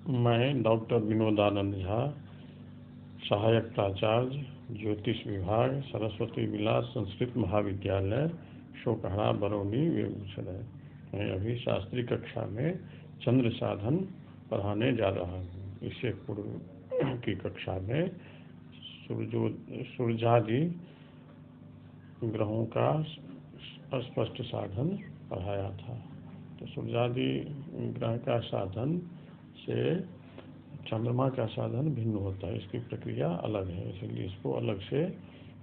मैं डॉक्टर विनोदानंद झा, सहायक प्राचार्य ज्योतिष विभाग, सरस्वती विलास संस्कृत महाविद्यालय, शोकहरा, बरौनी, बेगूसराय। मैं अभी शास्त्री कक्षा में चंद्र साधन पढ़ाने जा रहा हूँ। इससे पूर्व की कक्षा में सूर्यादि ग्रहों का स्पष्ट साधन पढ़ाया था। तो सूर्यादि ग्रह का साधन से चंद्रमा का साधन भिन्न होता है, इसकी प्रक्रिया अलग है, इसलिए इसको अलग से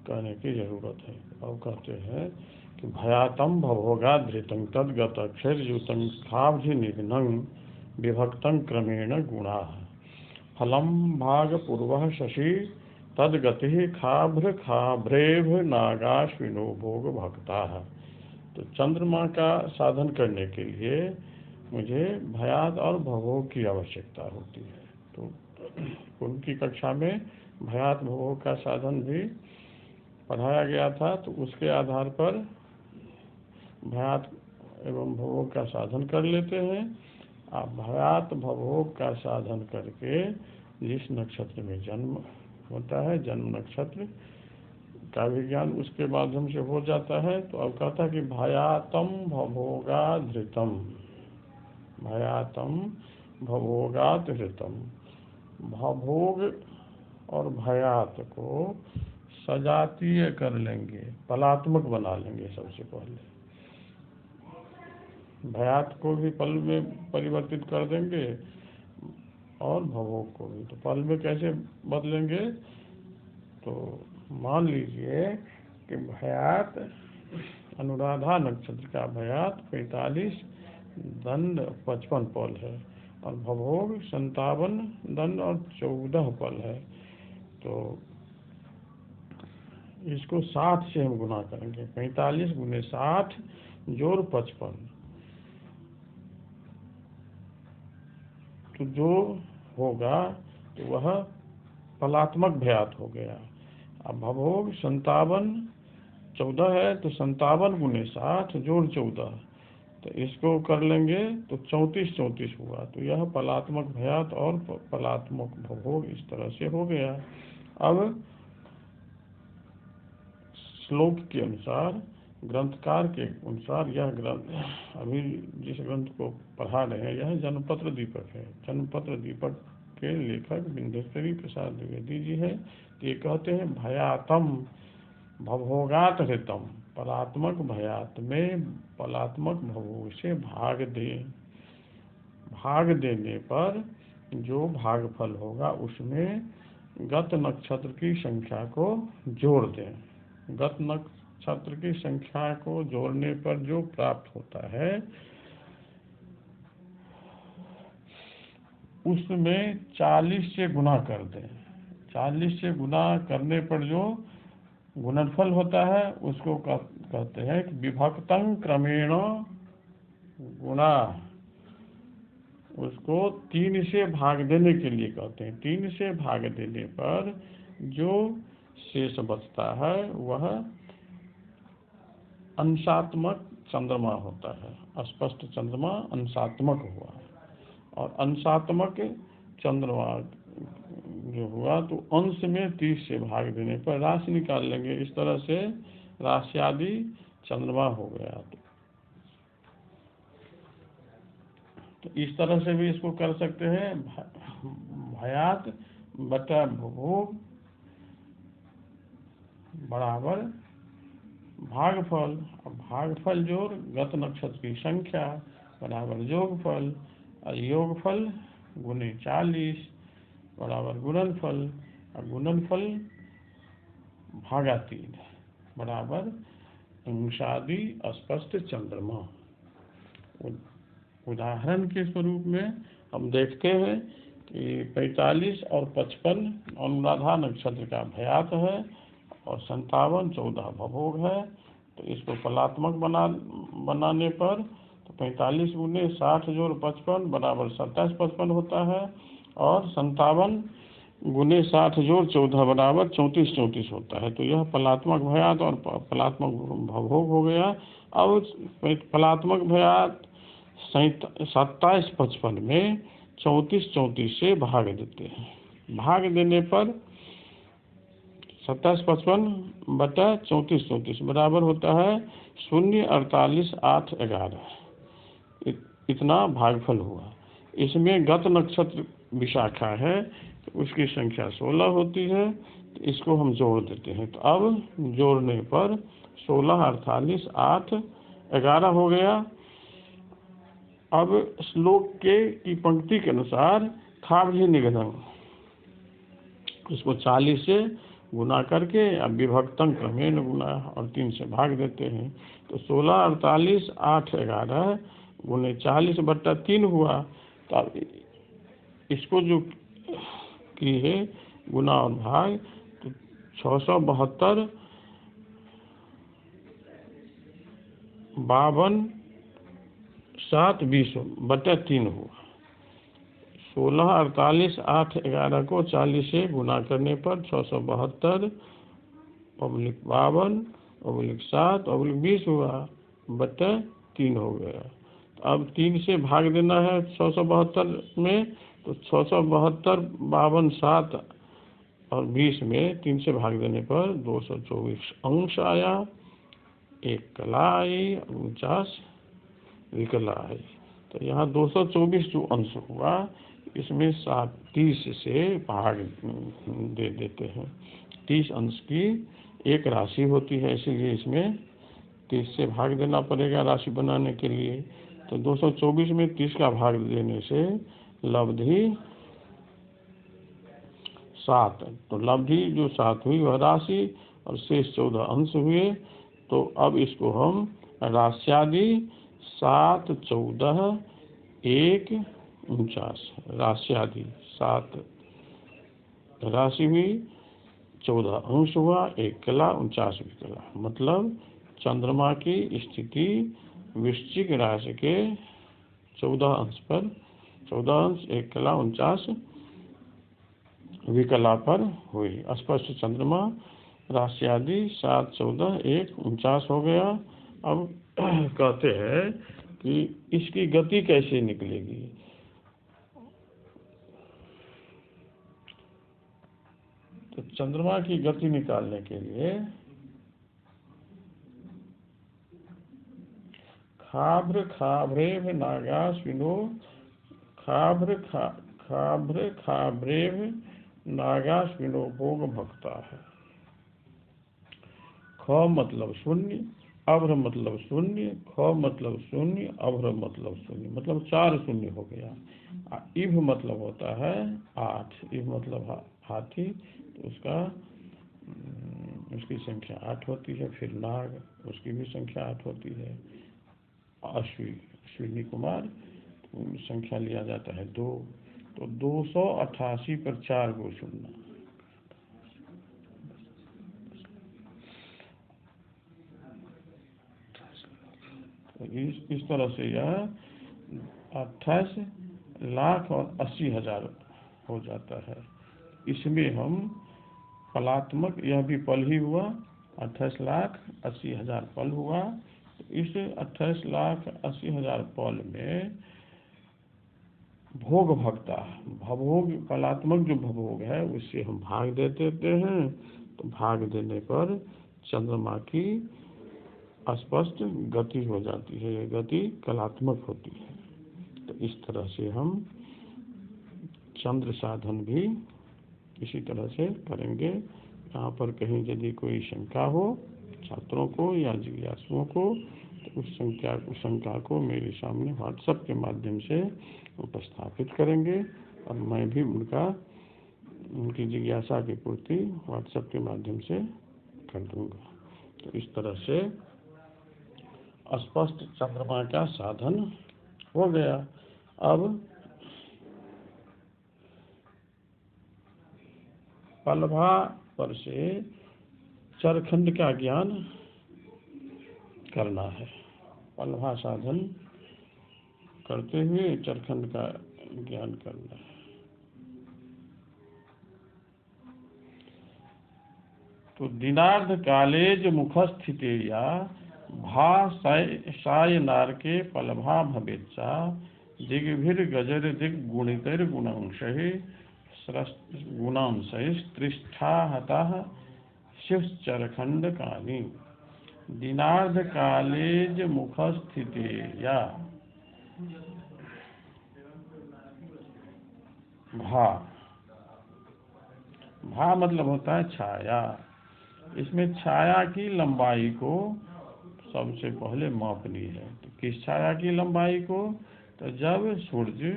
कहने की जरूरत है। अब कहते हैं कि भयातम भवोगा धृतं तद्गत अक्षरयुतं खाब्धिनिघ्नं विभक्तं क्रमेण गुणा फलम भाग पूर्व शशि तद्गति खाभ्र खाभ्रेभ नागाश्विनो भोग भक्ता। तो चंद्रमा का साधन करने के लिए मुझे भयात और भवोग की आवश्यकता होती है। तो उनकी कक्षा में भयात भवोग का साधन भी पढ़ाया गया था, तो उसके आधार पर भयात एवं भवोग का साधन कर लेते हैं। आप भयात भवोग का साधन करके जिस नक्षत्र में जन्म होता है, जन्म नक्षत्र का विज्ञान उसके माध्यम से हो जाता है। तो अब कहता है कि भयातम भवोगा धृतम, भयातम भवोगात धृतम। भवोग और भयात को सजातीय कर लेंगे, पलात्मक बना लेंगे। सबसे पहले भयात को भी पल में परिवर्तित कर देंगे और भवोग को भी। तो पल में कैसे बदलेंगे? तो मान लीजिए कि भयात अनुराधा नक्षत्र का भयात 45 दंड 55 पल है और भवोग 57 दंड और 14 पल है। तो इसको 60 से हम गुना करेंगे। 45 गुने 60 जोड़ 55, तो जो होगा तो वह पलात्मक भयात हो गया। अब भवोग 57 14 है, तो 57 गुने 60 जोड़ 14, तो इसको कर लेंगे तो 34 34 हुआ। तो यह पलात्मक भयात और पलात्मक भवोग इस तरह से हो गया। अब श्लोक के अनुसार, ग्रंथकार के अनुसार, यह ग्रंथ अभी जिस ग्रंथ को पढ़ा रहे हैं यह जन्मपत्र दीपक है। जन्मपत्र दीपक के लेखक बिंदेश्वरी प्रसाद द्विवेदी जी है। ये कहते हैं भयातम भवोगात हृतम, पलात्मक भयात में पलात्मक भवोग से भाग दें। भाग देने पर जो भागफल होगा उसमें गत नक्षत्र की संख्या को जोड़ दें। गत नक्षत्र की संख्या को जोड़ने पर जो प्राप्त होता है उसमें 40 से गुना कर दें। 40 से गुना करने पर जो गुणनफल होता है उसको कहते हैं कि विभक्तं क्रमेण गुणा। उसको 3 से भाग देने के लिए कहते हैं। 3 से भाग देने पर जो शेष बचता है वह अंशात्मक चंद्रमा होता है। स्पष्ट चंद्रमा अंशात्मक हुआ, और अंशात्मक चंद्रमा जो हुआ तो अंश में 30 से भाग देने पर राशि निकाल लेंगे। इस तरह से राशियादि चंद्रमा हो गया। तो इस तरह से भी इसको कर सकते हैं। भयात बटा भवोग बराबर भागफल, भागफल जोड़ गत नक्षत्र की संख्या बराबर योगफल, और योगफल गुने 40 बराबर गुणनफल, और गुणनफल भागा 3 बराबर अंशादि स्पष्ट चंद्रमा। उदाहरण के स्वरूप में हम देखते हैं कि 45 और 55 अनुराधा नक्षत्र का भयात है और 57 14 भवोग है। तो इसको पलात्मक बनाने पर तो 45 गुने 60 जोड़ 55 बराबर 27 55 होता है, और 57 गुने 60 जोड़ 14 बराबर 34 34 होता है। तो यह पलात्मक भयात और पलात्मक भवोग हो गया। अब पलात्मक भयात 27 55 में 34 से भाग देते हैं। भाग देने पर 27-55/34 बराबर होता है 0, 48, 8, 11। इतना भागफल हुआ। इसमें गत नक्षत्र विशाखा है तो उसकी संख्या 16 होती है, तो इसको हम जोड़ देते हैं। तो अब जोड़ने पर 16, 48, 8, 11 हो गया। अब श्लोक की पंक्ति के अनुसार खाभ्य निगधं, इसको 40 से गुना करके अब विभक्तं क्रमेण गुना और 3 से भाग देते हैं। तो 16, 48, 8, 11 गुने 40/3 हुआ। तो अब इसको जो किए गुना और भाग, तो 672, 52, 7, 20/3 हुआ। 16, 48, 8, 11 को 40 से गुना करने पर 672/52/7/20 हुआ/3 हो गया। तो अब 3 से भाग देना है 672 में, तो 672, 52, 7 और 20 में 3 से भाग देने पर 224 अंश आया, 1 कला आई, 49 विकला आई। तो यहाँ 224 जो अंश हुआ, इसमें 30 से भाग दे देते हैं। 30 अंश की एक राशि होती है, इसीलिए इसमें 30 से भाग देना पड़ेगा राशि बनाने के लिए। तो 224 में 30 का भाग देने से लब्धि 7, तो लब्धि जो 7 हुई वह राशि और शेष 14 अंश हुए। तो अब इसको हम राश्यादि 7, 14, 1, 49 राश्यादि 7 राशि हुई, 14 अंश हुआ, 1 कला, 49 विकला। मतलब चंद्रमा की स्थिति वृश्चिक राशि के 14 अंश पर, 14 अंश, 1 कला, 49 विकला पर हुई। स्पष्ट चंद्रमा राश्यादि 7, 14, 1, 49 हो गया। अब कहते हैं कि इसकी गति कैसे निकलेगी। तो चंद्रमा की गति निकालने के लिए खाभ्र खाभ्रेभ नागाश्विनो, खाभ्र खाभ्रेभ नागाश्विनो भोग भक्ता है। ख मतलब शून्य, अभ्र मतलब शून्य, ख मतलब शून्य, अभ्र मतलब शून्य, मतलब 4 शून्य हो गया। इभ मतलब होता है 8, इभ मतलब हाथी, तो उसकी संख्या 8 होती है। फिर नाग, उसकी भी संख्या 8 होती है। अश्विनी कुमार, संख्या लिया जाता है 2। तो 288 पर 4 को चुनना। तो इस तरह से यह 28,80,000 हो जाता है। इसमें हम फलात्मक, यह भी पल ही हुआ, 28,80,000 पल हुआ। तो इस 28,80,000 पल में भोग भक्ता, भवोग, फलात्मक जो भवोग है उससे हम भाग दे देते हैं। तो भाग देने पर चंद्रमा की स्पष्ट गति हो जाती है, गति कलात्मक होती है। तो इस तरह से हम चंद्र साधन भी इसी तरह से करेंगे। यहाँ पर कहीं यदि कोई शंका हो छात्रों को या जिज्ञासुओं को, तो उस शंका को मेरे सामने व्हाट्सएप के माध्यम से उपस्थापित करेंगे और मैं भी उनकी जिज्ञासा की पूर्ति व्हाट्सएप के माध्यम से कर दूंगा। तो इस तरह से स्पष्ट चंद्रमा का साधन हो गया। अब पलभा पर से चरखंड का ज्ञान करना है। पलभा साधन करते हुए चरखंड का ज्ञान करना है। तो दिनार्ध कालेज मुखस्थितेया भा साय नारके पलभा भवेच्चा दिग्भिर गजर दिग गुणितर गुणांशहि गुणांशैस्त्रिष्ठा हतः शिवश्चरखंड कानि दिनार्ध कालेज मुखस्थिते या भा भा मतलब होता है छाया। इसमें छाया की लंबाई को सबसे पहले माप ली है। तो किस छाया की लंबाई को? तो जब सूर्य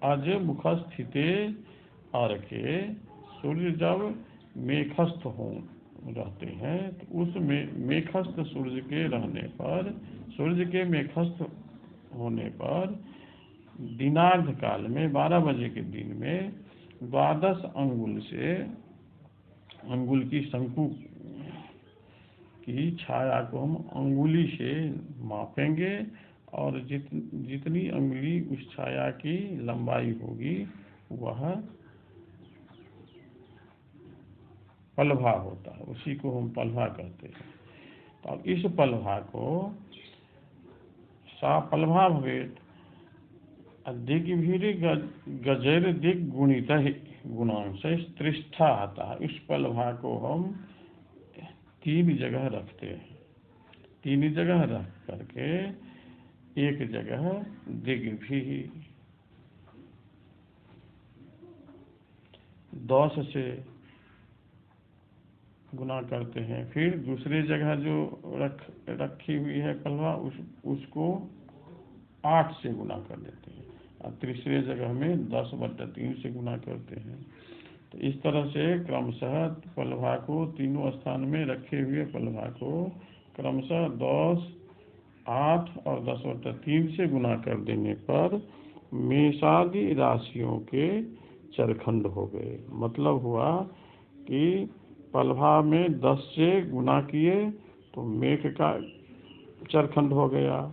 अजमुखस्थिते अर्के सूर्य जब मेखस्थ हो रहते हैं तो उस मेखस्थ सूर्य के रहने पर, सूर्य के मेखस्थ होने पर दिनार्ध काल में 12 बजे के दिन में 12 अंगुल की शंकु की छाया को हम अंगुली से मापेंगे और जितनी अंगुली उस छाया की लंबाई होगी वह पलभा होता है, उसी को हम पलभा कहते हैं। तो अब इस पलभा को सा पलभा भवेत दिग्भिर गजर दिग गुणित गुणांश त्रिष्ठा आता है। इस पलभा को हम 3 जगह रखते हैं। 3 जगह रख करके एक जगह दिग्भि 10 से गुना करते हैं। फिर दूसरी जगह जो रखी हुई है पलवा उसको 8 से गुना कर देते हैं और तीसरी जगह में 10/3 से गुना करते हैं। तो इस तरह से क्रमशः पलभा को तीनों स्थान में रखे हुए पलभा को क्रमशः 10, 8 और 10/3 से गुना कर देने पर मेषादि राशियों के चरखंड हो गए। मतलब हुआ कि पलभा में 10 से गुना किए तो मेघ का चरखंड हो गया,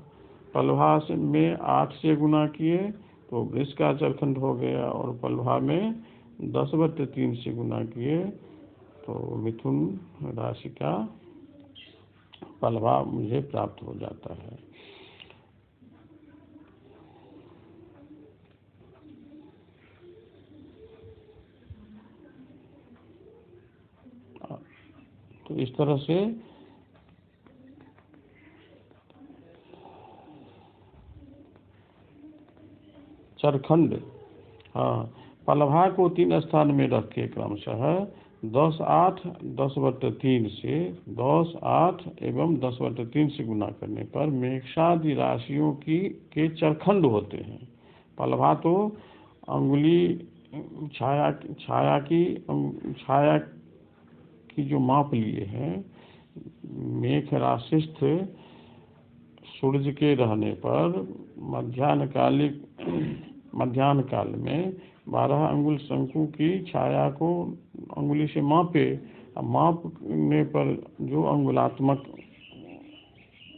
पलभा में 8 से गुना किए तो वृष का चरखंड हो गया और पलभा में 10/3 से गुना किए तो मिथुन राशि का पलभा मुझे प्राप्त हो जाता है। तो इस तरह से चरखंड, हाँ, पलभा को 3 स्थान में रख के क्रमशः 10, 8, 10/3 से 10, 8 एवं 10/3 से गुना करने पर मेषादि राशियों के चरखंड होते हैं। पलभा तो अंगुली छाया की जो माप लिए हैं मेघ राशिस्थ सूर्य के रहने पर मध्याह्न काल में 12 अंगुल शंकु की छाया को अंगुली से मापे। मापने पर जो अंगुलात्मक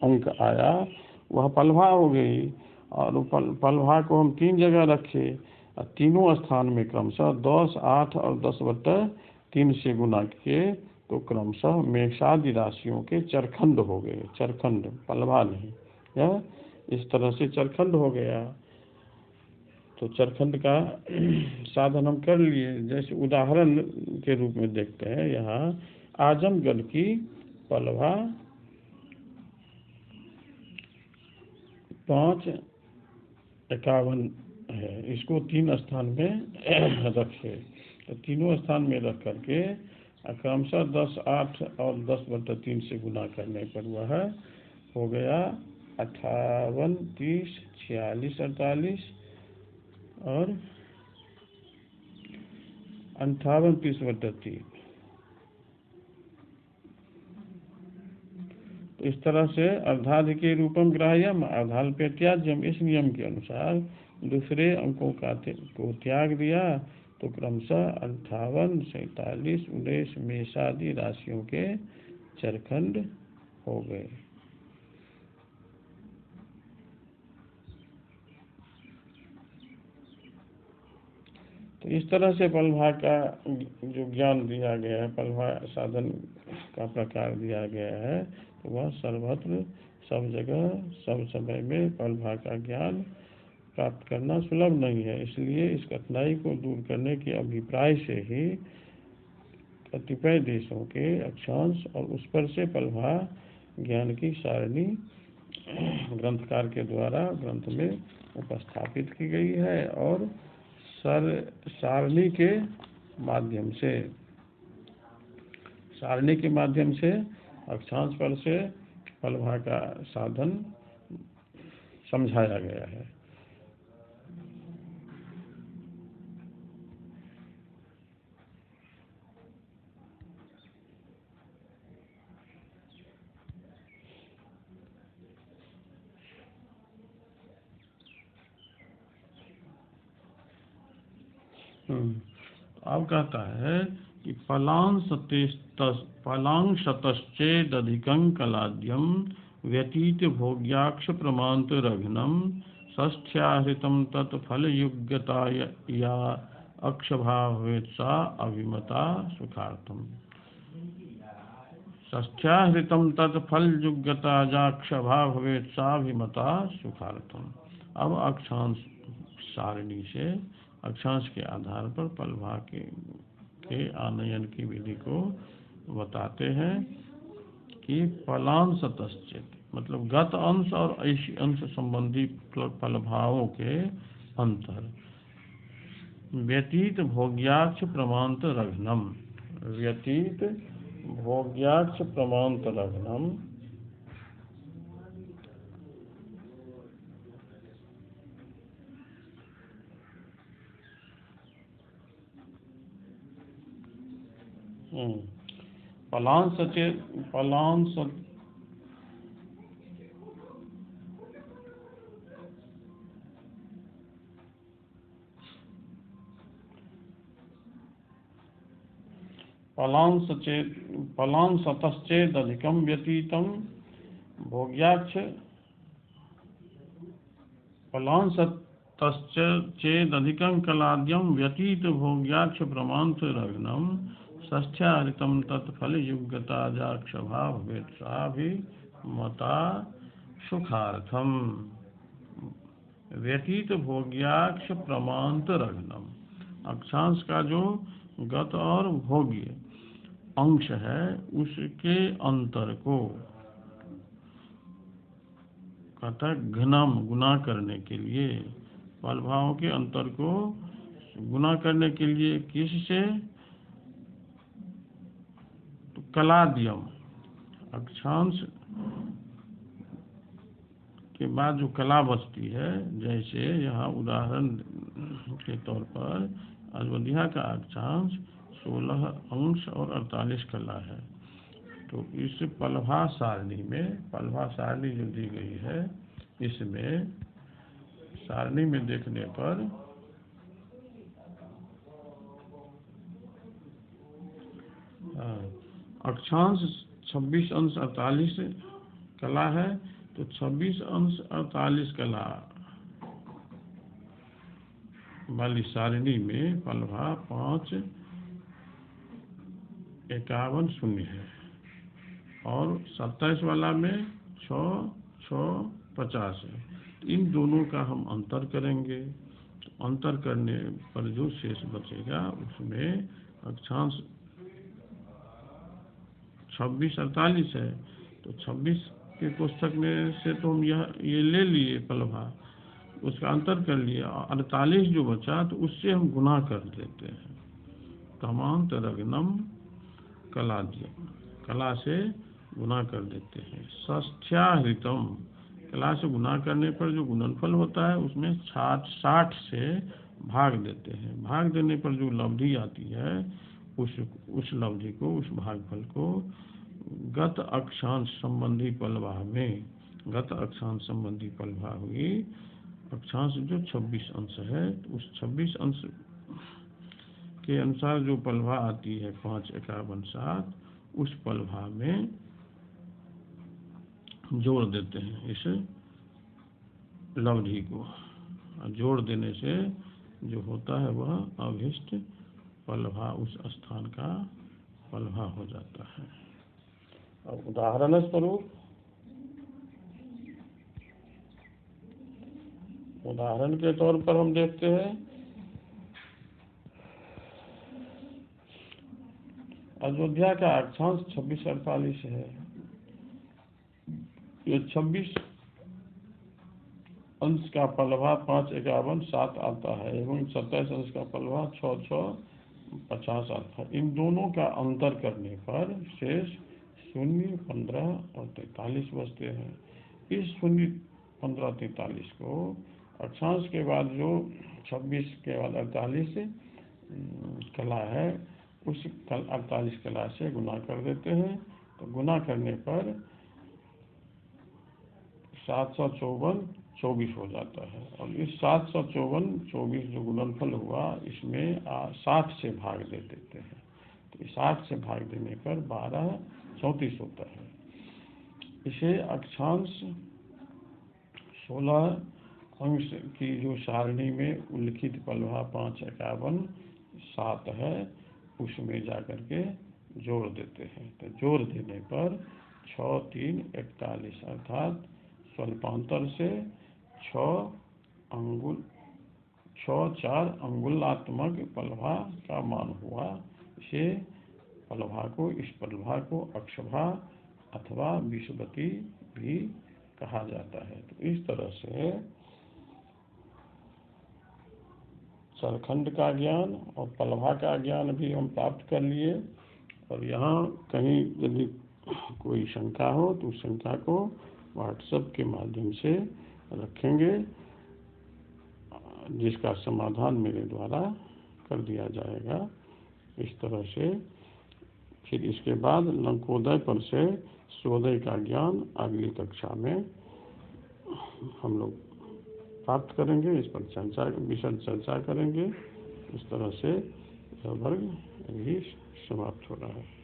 अंक आया वह पलभा हो गई और पलभा को हम 3 जगह रखे और तीनों स्थान में क्रमशः 10, 8 और 10/3 से गुना किए तो क्रमशः मेषादि राशियों के चरखंड हो गए। चरखंड, पलभा नहीं, या इस तरह से चरखंड हो गया। तो चरखंड का साधन हम कर लिए। जैसे उदाहरण के रूप में देखते हैं, यहाँ आजमगढ़ की पलभा 551 है। इसको 3 स्थान में रखे तो तीनों स्थान में रख करके क्रमशः 10, 8 और 10/3 से गुना करने पर वह हो गया 58, 30, 46, 48 और 58, 30/3। तो इस तरह से अर्धाधिके रूपम ग्राह्यम अर्धाल्पे त्याज्यम, इस नियम के अनुसार दूसरे अंकों को त्याग दिया तो क्रमशः 58, 47, 19 मेषादि राशियों के चरखंड हो गए। तो इस तरह से पलभा का जो ज्ञान दिया गया है, पलभा साधन का प्रकार दिया गया है, तो वह सर्वत्र सब जगह सब समय में पलभा का ज्ञान प्राप्त करना सुलभ नहीं है। इसलिए इस कठिनाई को दूर करने के अभिप्राय से ही कतिपय देशों के अक्षांश और उस पर से पलभा ज्ञान की सारणी ग्रंथकार के द्वारा ग्रंथ में उपस्थापित की गई है और सारणी के माध्यम से अक्षांश पर से पलभा का साधन समझाया गया है। अब कहता है कि पलांशतश्चेदधिकं कलाद्यं व्यतीत भोग्याक्ष प्रमांत रघ्नम षष्ठ्याहृतं तत्फलयुग्यता या अक्षभावेत सा अभिमता सुखार्थम। षष्ठ्याहृतं तत्फलयुग्यता याक्षभावेत सा अभिमता सुखार्थम। अब अक्षांश सारणी से अक्षांश के आधार पर पलभा के आनयन की विधि को बताते हैं कि पलांशतश्चेत मतलब गत अंश और ऐशी अंश संबंधी पलभावों के अंतर। व्यतीत भोग्याक्ष प्रमांत रघ्नम, व्यतीत भोग्याक्ष प्रमांत रघ्नम पलांश पलांशतश्चेदधिकं व्यतीतं भोग्याक्ष पलांशतश्चेदधिकं कलाद्यं व्यतीत भोग्याक्ष प्रमांत रघ्नम षष्ठ्याहृतं तत्फलयुग्यता याक्षभावेत साभिमता सुखार्थम। व्यतीत भोग्याक्ष प्रमांत रघ्नम, अक्षांश का जो गत और भोग्य अंश है उसके अंतर को कहता है घनम, गुना करने के लिए, पलभावों के अंतर को गुना करने के लिए किससे? तो कलाद्यम, अक्षांश के बाद जो कला बचती है, जैसे यहाँ उदाहरण के तौर पर अवधिया का अक्षांश 16 अंश और 48 कला है। तो इस पलभा सारणी में, पलभा सारणी जो दी गई है, इसमें सारणी में देखने पर अक्षांश 26 अंश 48 कला है, तो 26 अंश 48 कला वाली सारणी में पलभा 5 51 शून्य है और 27 वाला में 6 6 50 है। इन दोनों का हम अंतर करेंगे, तो अंतर करने पर जो शेष बचेगा उसमें अक्षांश 26 48 है, तो 26 के कोष्ठक में से तो हम ये ले लिए पलभा, उसका अंतर कर लिया, 48 जो बचा तो उससे हम गुना कर देते हैं। तमांत रघ्नम कलाद्यम, कला से गुना कर देते हैं। षष्ठ्याहृतम, कला से गुना करने पर जो गुणनफल होता है उसमें 60 से भाग देते हैं। भाग देने पर जो लब्धि आती है उस लब्धि को, उस भागफल को गत अक्षांश संबंधी पलभा में, गत अक्षांश संबंधी पलभा हुई, अक्षांश जो 26 अंश है, उस 26 अंश के अनुसार जो पलभा आती है 5 51 7, उस पलभा में जोड़ देते हैं इस लब्धि को। जोड़ देने से जो होता है वह अभिष्ट पलभा उस स्थान का पलभा हो जाता है। अब उदाहरण स्वरूप, उदाहरण के तौर पर हम देखते हैं अयोध्या का अक्षांश 2648 है। ये 26 अंश का पलवा 551 7 आता है एवं 27 अंश का पलवा 6650 आता है। इन दोनों का अंतर करने पर शेष 0, 15 और 43 बचते हैं। इस 0, 15, 43 को अक्षांश के बाद जो 26 के बाद 48 कला है उस 48 कला से गुना कर देते हैं। तो गुना करने पर 754 24 हो जाता है। और इस 754 24 जो गुणनफल हुआ इसमें 60 से भाग दे देते हैं। तो 60 से भाग देने पर 12 34 होता है। इसे अक्षांश 16 अंश की जो सारणी में उल्लिखित पलवा 551 7 है उसमें जाकर के जोड़ देते हैं। तो जोड़ देने पर 6 3 41 अर्थात स्वल्पांतर से 6 4 अंगुलात्मक पलवा का मान हुआ। इसे इस पलवा को अक्षभा अथवा विषुवती भी कहा जाता है। तो इस तरह से चरखंड का ज्ञान और पलवा का ज्ञान भी हम प्राप्त कर लिए। और यहाँ कहीं यदि कोई शंका हो तो उस शंका को व्हाट्सएप के माध्यम से रखेंगे, जिसका समाधान मेरे द्वारा कर दिया जाएगा। इस तरह से फिर इसके बाद लंकोदय पर से सूर्योदय का ज्ञान अगली कक्षा में हम लोग प्राप्त करेंगे। इस पर विशद चर्चा करेंगे। इस तरह से यह वर्ग अभी समाप्त हो रहा है।